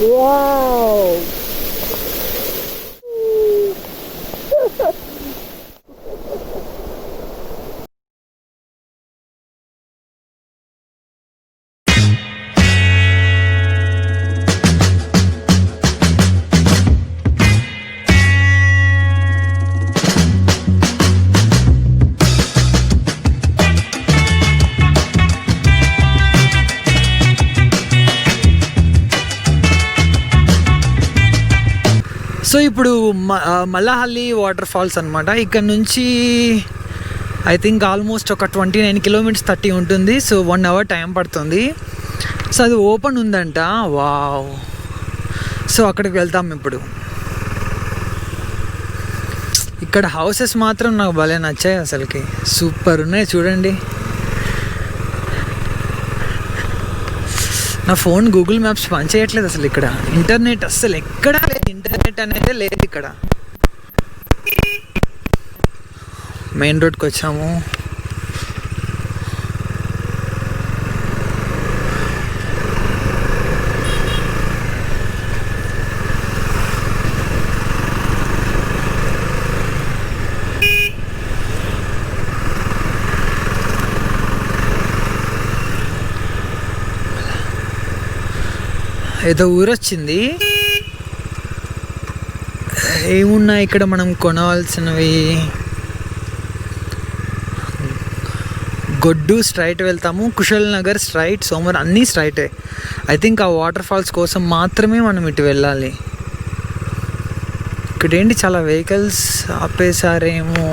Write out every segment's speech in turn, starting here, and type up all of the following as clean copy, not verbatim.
Wow! So ఇప్పుడు మల్లహల్లి water falls అనమాట. ఇక్కడ నుంచి ఐ థింక్ ఆల్మోస్ట్ ఒక 29 కిలోమీటర్స్ 30 ఉంటుంది. సో 1 hour టైం పడుతుంది. సో అది ఓపెన్ ఉందంట. వావ్! సో అక్కడికి వెళ్తాం ఇప్పుడు. ఇక్కడ హౌసెస్ మాత్రం నాకు భలే నచ్చాయి అసలుకి. సూపర్ ఉన్నాయి చూడండి. నా ఫోన్ గూగుల్ మ్యాప్స్ పనిచేయట్లేదు అసలు. ఇక్కడ ఇంటర్నెట్ అస్సలు ఎక్కడా లేదు. ఇంటర్నెట్ అనేది లేదు ఇక్కడ. మెయిన్ రోడ్కి వచ్చాము. ఏదో ఊరొచ్చింది. ఏమున్నాయి ఇక్కడ మనం కొనవలసినవి? గొడ్డు స్ట్రైట్ వెళ్తాము, కుశల్ నగర్ స్ట్రైట్, సోమర్ అన్నీ స్ట్రైటే. ఐ థింక్ ఆ వాటర్ ఫాల్స్ కోసం మాత్రమే మనం ఇటు వెళ్ళాలి. ఇక్కడ ఏంటి చాలా వెహికల్స్ ఆపేసారేమో.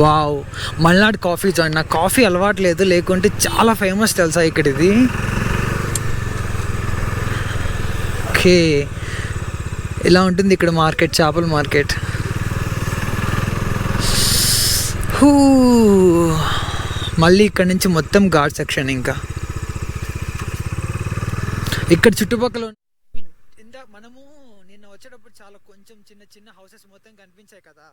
వావ్! Malnad coffee joint. నాకు కాఫీ అలవాటు లేదు, లేకుంటే చాలా ఫేమస్ తెలుసా ఇక్కడ ఇది. ఓకే, ఇలా ఉంటుంది ఇక్కడ మార్కెట్, చేపల మార్కెట్. మళ్ళీ ఇక్కడ నుంచి మొత్తం ఘాట్ సెక్షన్. ఇంకా ఇక్కడ చుట్టుపక్కల మనము నిన్న వచ్చేటప్పుడు చాలా కొంచెం చిన్న చిన్న హౌసెస్ మొత్తం కనిపించాయి కదా.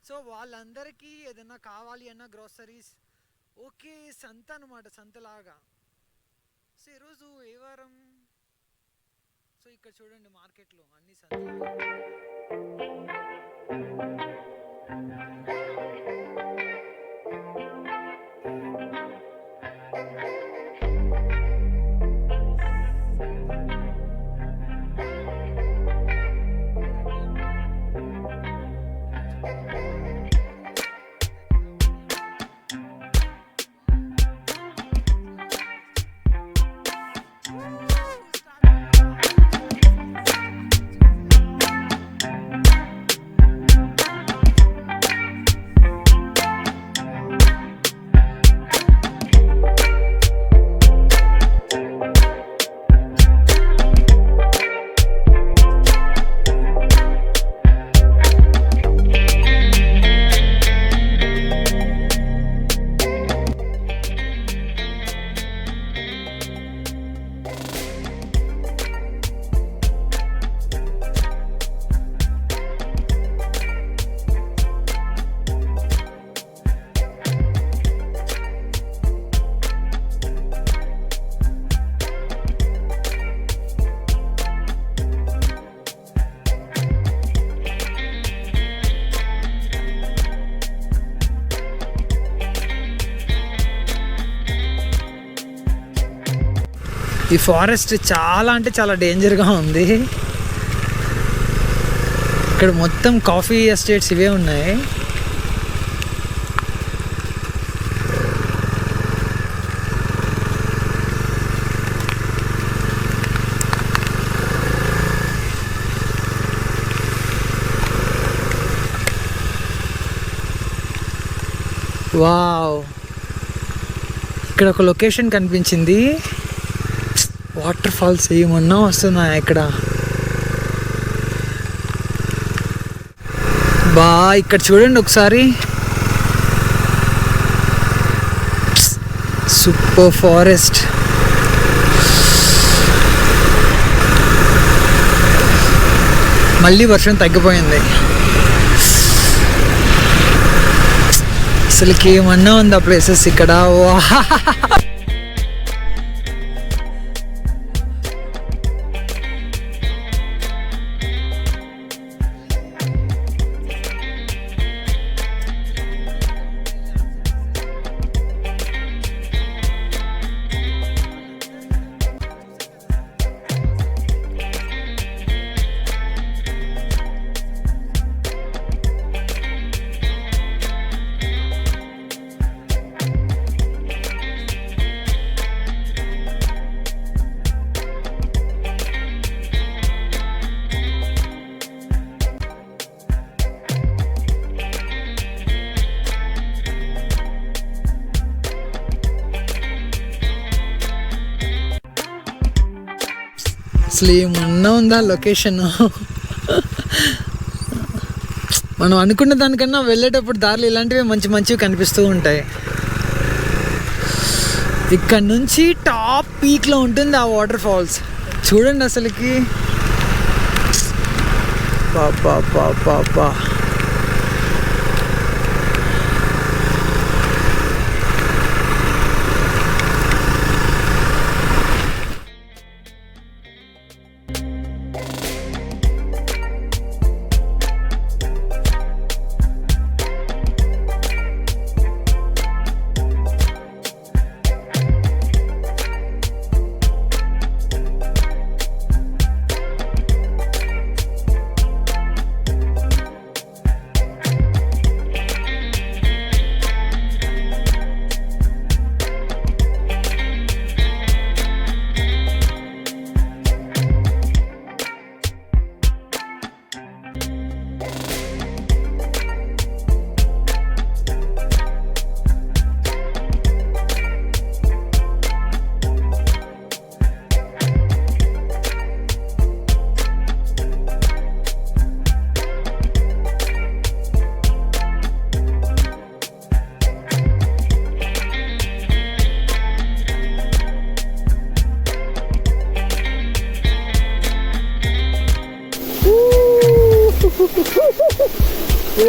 సో వాళ్ళందరికీ ఏదైనా కావాలి అన్న గ్రోసరీస్. ఓకే, సంత అనమాట, సంతలాగా. సో ఈరోజు ఏ వారం? సో ఇక్కడ చూడండి మార్కెట్లో అన్ని సంతలు. ఈ ఫారెస్ట్ చాలా అంటే చాలా డేంజర్గా ఉంది. ఇక్కడ మొత్తం కాఫీ ఎస్టేట్స్ ఇవే ఉన్నాయి. వావ్! ఇక్కడ ఒక లొకేషన్ కనిపించింది. వాటర్ ఫాల్స్ ఏమన్నా వస్తున్నాయి ఇక్కడ. బా, ఇక్కడ చూడండి ఒకసారి. Super forest. మళ్ళీ వర్షం తగ్గిపోయింది. అసలుకి ఏమన్నా ఉంది ఆ ప్లేసెస్ ఇక్కడ. అసలు ఏమన్నా ఉందా లొకేషన్. మనం అనుకున్న దానికన్నా వెళ్ళేటప్పుడు దారిలో ఇలాంటివి మంచి మంచివి కనిపిస్తూ ఉంటాయి. ఇక్కడ నుంచి టాప్ పీక్లో ఉంటుంది ఆ వాటర్ ఫాల్స్. చూడండి అసలుకి, పాపా పాపా పా.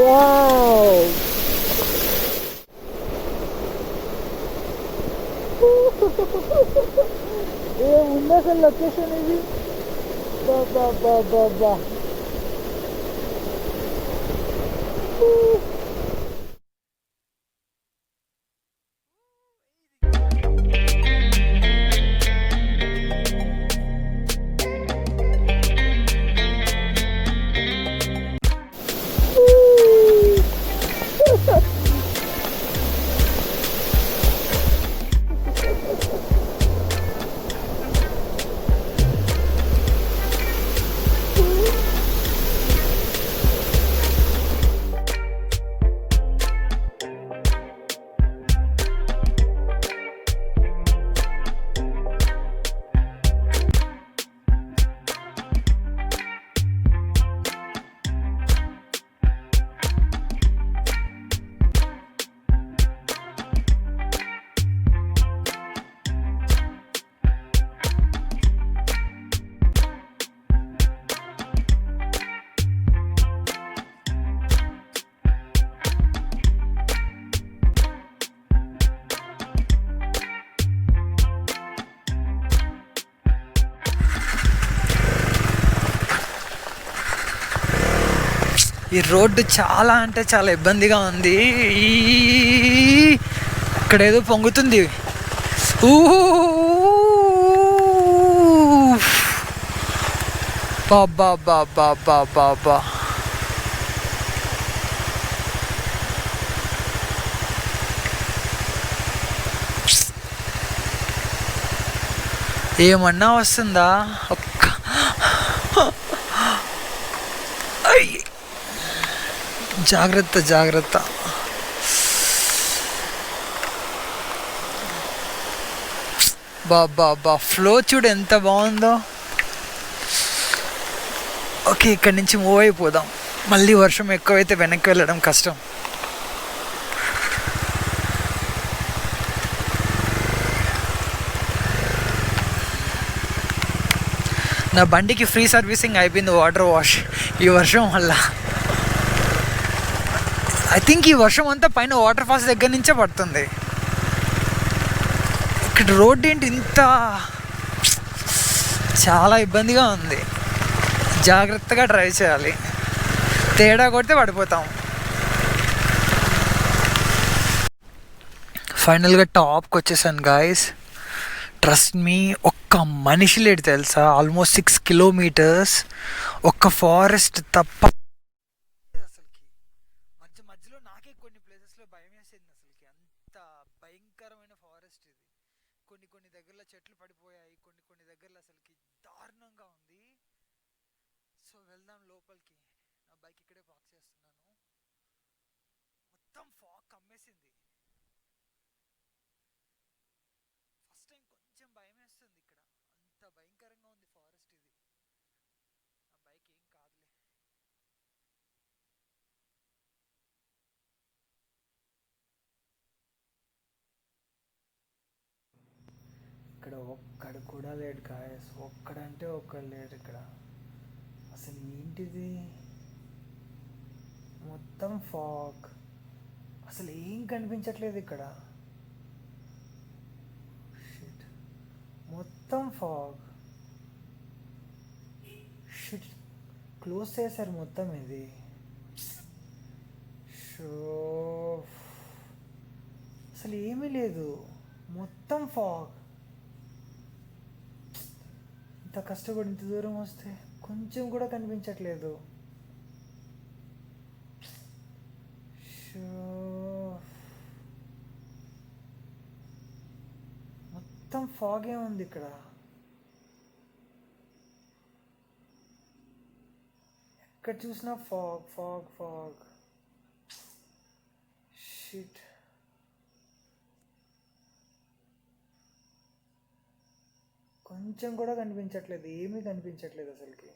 Wow! ఏముంది అసలు లొకేషన్ ఇది. బాబా బాబా బా. ఈ రోడ్డు చాలా అంటే చాలా ఇబ్బందిగా ఉంది. ఇక్కడ ఏదో పొంగుతుంది. బాబా బాబా బాబా బా. ఏమన్నా వస్తుందా? జాగ్రత్త జాగ్రత్త. బాబా బా, ఫ్లో చూడు ఎంత బాగుందో. ఓకే, ఇక్కడి నుంచి మూవ్ అయిపోదాం. మళ్ళీ వర్షం ఎక్కువైతే వెనక్కి వెళ్ళడం కష్టం. నా బండికి ఫ్రీ సర్వీసింగ్ అయిపోయింది, వాటర్ వాష్, ఈ వర్షం వల్ల. ఐ థింక్ ఈ వర్షం అంతా పైన వాటర్ ఫాల్స్ దగ్గర నుంచే పడుతుంది. ఇక్కడ రోడ్ ఏంటి ఇంత చాలా ఇబ్బందిగా ఉంది. జాగ్రత్తగా డ్రైవ్ చేయాలి, తేడా కొడితే పడిపోతాం. ఫైనల్గా టాప్కి వచ్చేసాను గాయస్. ట్రస్ట్ మీ, ఒక్క మనిషి లేడు తెలుసా. ఆల్మోస్ట్ 6 కిలోమీటర్స్, ఒక్క ఫారెస్ట్ తప్ప. అసలుకి మధ్యలో నాకే కొన్ని ప్లేసెస్లో భయం వేసింది. అసలుకి అంత భయంకరమైన ఫారెస్ట్ ఇది. కొన్ని దగ్గరలో చెట్లు పడిపోయాయి, కొన్ని దగ్గరలో అసలుకి దారుణంగా ఉంది. సో వెళ్దాం లోపలికి. నా బైక్ ఇక్కడే పార్క్ చేస్తున్నాను. మొత్తం ఫాగ్ కమ్మేసింది. ఫస్ట్ టైం కొంచెం భయం వేస్తుంది ఇక్కడ, అంత భయంకరంగా ఉంది ఫారెస్ట్ ఇది. ఇక్కడ ఒక్కడు కూడా లేడు గాయస్, ఒక్కడంటే ఒక్కడు లేడు ఇక్కడ. అసలు ఏంటిది, మొత్తం ఫాగ్, అసలు ఏం కనిపించట్లేదు ఇక్కడ. షిట్, మొత్తం ఫాగ్. షిట్, క్లోజ్ చేశారు మొత్తం ఇది. షో, అసలు ఏమీ లేదు, మొత్తం ఫాగ్. ఇంత కష్టపడి ఇంత దూరం వస్తే కొంచెం కూడా కనిపించట్లేదు. షో, మొత్తం ఫాగే ఉంది ఇక్కడ. ఎక్కడ చూసినా ఫాగ్ ఫాగ్ ఫాగ్. షిట్, కొంచెం కూడా కనిపించట్లేదు, ఏమీ కనిపించట్లేదు అసలుకి.